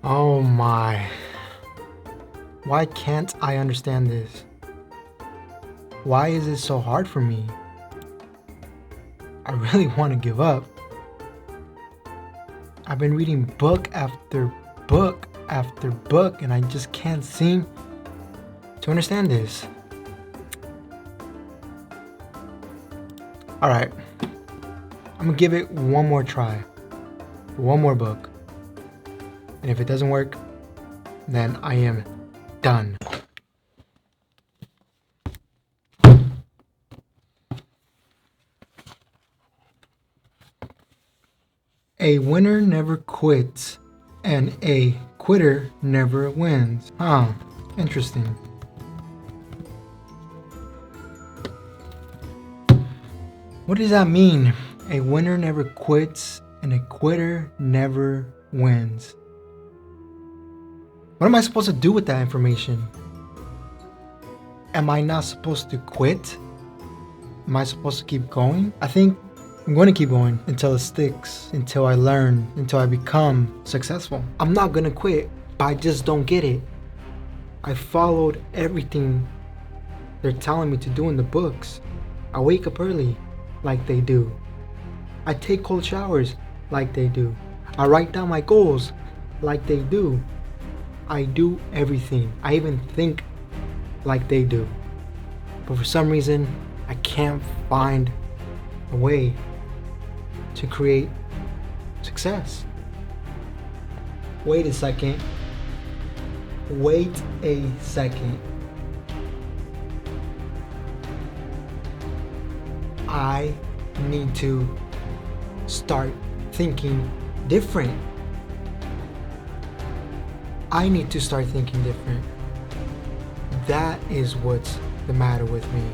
Oh my. Why can't I understand this? Why is it so hard for me? I really want to give up. I've been reading book after book after book and I just can't seem to understand this. Alright, I'm gonna give it one more try. One more book. And if it doesn't work, then I am done. A winner never quits, and a quitter never wins. Huh, interesting. What does that mean? A winner never quits, and a quitter never wins. What am I supposed to do with that information? Am I not supposed to quit? Am I supposed to keep going? I think I'm going to keep going until it sticks, until I learn, until I become successful. I'm not going to quit, but I just don't get it. I followed everything they're telling me to do in the books. I wake up early like they do. I take cold showers like they do. I write down my goals like they do. I do everything. I even think like they do. But for some reason, I can't find a way to create success. Wait a second. Wait a second. I need to start thinking different. I need to start thinking different. That is what's the matter with me.